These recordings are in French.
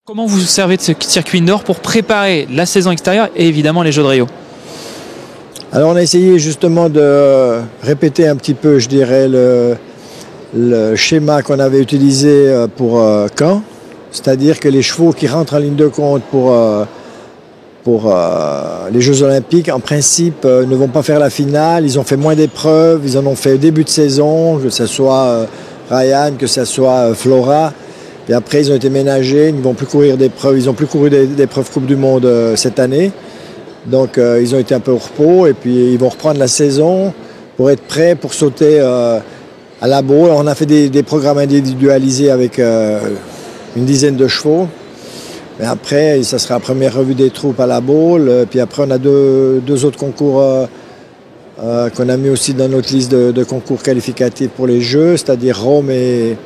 Comment vous vous servez de ce circuit indoor pour préparer la saison extérieure et évidemment les Jeux de Rio? Alors on a essayé justement de répéter un petit peu, je dirais, le schéma qu'on avait utilisé pour Caen, c'est-à-dire que les chevaux qui rentrent en ligne de compte pour les Jeux Olympiques, en principe, ne vont pas faire la finale. Ils ont fait moins d'épreuves, ils en ont fait au début de saison, que ce soit Ryan, que ce soit Flora. Et après, ils ont été ménagés, ils ne vont plus courir d'épreuves. Ils n'ont plus couru d'épreuves Coupe du Monde cette année. Donc, ils ont été un peu au repos et puis ils vont reprendre la saison pour être prêts pour sauter à la Baule. On a fait des programmes individualisés avec une dizaine de chevaux. Mais après, ça sera la première revue des troupes à la Baule. Puis après, on a deux autres concours qu'on a mis aussi dans notre liste de concours qualificatifs pour les Jeux, c'est-à-dire Rome et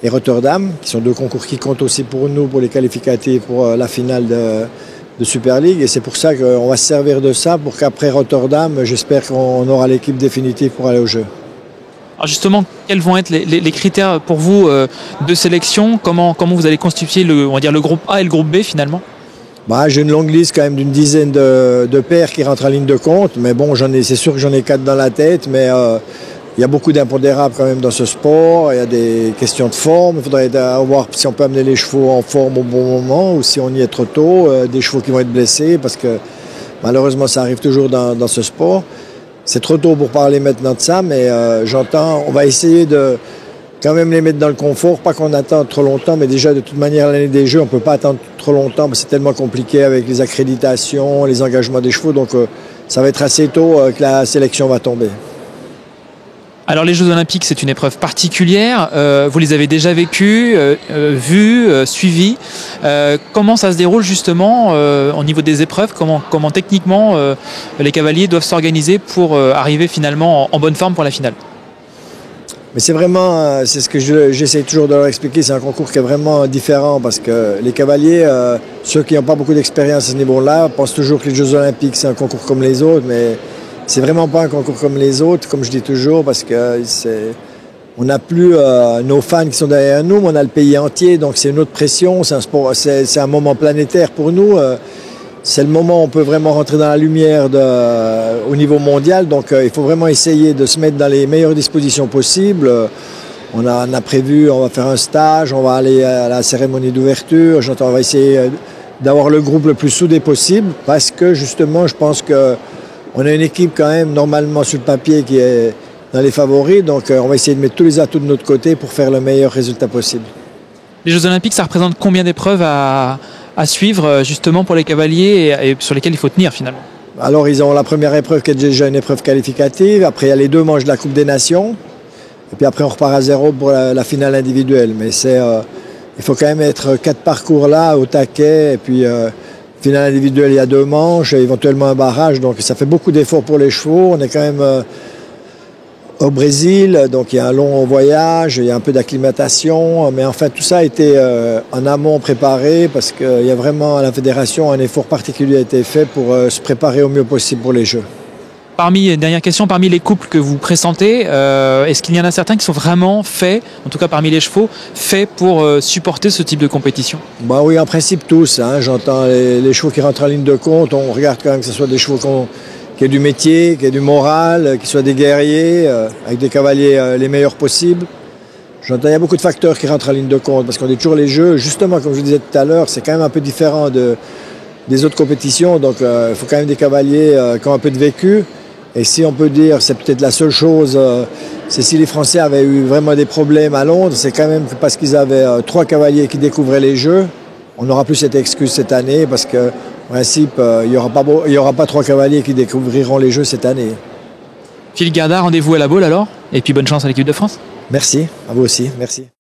Rotterdam, qui sont deux concours qui comptent aussi pour nous, pour les qualificatifs, pour la finale de Super League. Et c'est pour ça qu'on va se servir de ça, pour qu'après Rotterdam, j'espère qu'on aura l'équipe définitive pour aller aux Jeux. Alors justement, quels vont être les critères pour vous de sélection? Comment vous allez constituer le groupe A et le groupe B finalement? J'ai une longue liste quand même d'une dizaine de paires qui rentrent en ligne de compte. Mais bon, c'est sûr que j'en ai 4 dans la tête, mais il y a beaucoup d'impondérables quand même dans ce sport. Il y a des questions de forme. Il faudrait voir si on peut amener les chevaux en forme au bon moment ou si on y est trop tôt. Des chevaux qui vont être blessés parce que malheureusement ça arrive toujours dans ce sport. C'est trop tôt pour parler maintenant de ça, mais j'entends, on va essayer de quand même les mettre dans le confort, pas qu'on attende trop longtemps, mais déjà de toute manière l'année des Jeux, on ne peut pas attendre trop longtemps, c'est tellement compliqué avec les accréditations, les engagements des chevaux, donc ça va être assez tôt que la sélection va tomber. Alors les Jeux Olympiques, c'est une épreuve particulière. Vous les avez déjà vécus, vus, suivis. Comment ça se déroule justement au niveau des épreuves? Comment techniquement les cavaliers doivent s'organiser pour arriver finalement en bonne forme pour la finale? Mais c'est vraiment, c'est ce que j'essaie toujours de leur expliquer, c'est un concours qui est vraiment différent parce que les cavaliers, ceux qui n'ont pas beaucoup d'expérience à ce niveau-là, pensent toujours que les Jeux Olympiques, c'est un concours comme les autres, mais c'est vraiment pas un concours comme les autres, comme je dis toujours, parce que on n'a plus nos fans qui sont derrière nous, mais on a le pays entier, donc c'est une autre pression, c'est un sport, c'est un moment planétaire pour nous. C'est le moment où on peut vraiment rentrer dans la lumière au niveau mondial, donc il faut vraiment essayer de se mettre dans les meilleures dispositions possibles. On a prévu, on va faire un stage, on va aller à la cérémonie d'ouverture, on va essayer d'avoir le groupe le plus soudé possible, parce que justement, je pense que on a une équipe quand même, normalement sur le papier, qui est dans les favoris. Donc on va essayer de mettre tous les atouts de notre côté pour faire le meilleur résultat possible. Les Jeux Olympiques, ça représente combien d'épreuves à suivre justement pour les cavaliers et sur lesquels il faut tenir finalement? Alors ils ont la première épreuve qui est déjà une épreuve qualificative. Après il y a les 2 manches de la Coupe des Nations. Et puis après on repart à 0 pour la finale individuelle. Mais il faut quand même être 4 parcours là au taquet. Et puis finale individuelle, il y a 2 manches, éventuellement un barrage. Donc ça fait beaucoup d'efforts pour les chevaux. On est quand même au Brésil, donc il y a un long voyage, il y a un peu d'acclimatation. Mais enfin, tout ça a été en amont préparé parce qu'il y a vraiment à la fédération un effort particulier a été fait pour se préparer au mieux possible pour les Jeux. Dernière question, parmi les couples que vous pressentez, est-ce qu'il y en a certains qui sont vraiment faits, en tout cas parmi les chevaux, faits pour supporter ce type de compétition? Oui, en principe tous. J'entends les chevaux qui rentrent en ligne de compte, on regarde quand même que ce soit des chevaux qui aient du métier, qui aient du moral, qui soient des guerriers, avec des cavaliers les meilleurs possibles. J'entends, il y a beaucoup de facteurs qui rentrent en ligne de compte, parce qu'on dit toujours les Jeux, justement, comme je disais tout à l'heure, c'est quand même un peu différent des autres compétitions, donc il faut quand même des cavaliers qui ont un peu de vécu. Et si on peut dire, c'est peut-être la seule chose, c'est si les Français avaient eu vraiment des problèmes à Londres, c'est quand même parce qu'ils avaient 3 cavaliers qui découvraient les Jeux. On n'aura plus cette excuse cette année parce que, en principe, il n'y aura pas 3 cavaliers qui découvriront les Jeux cette année. Philippe Garda, rendez-vous à la Baule alors, et puis bonne chance à l'équipe de France. Merci, à vous aussi, merci.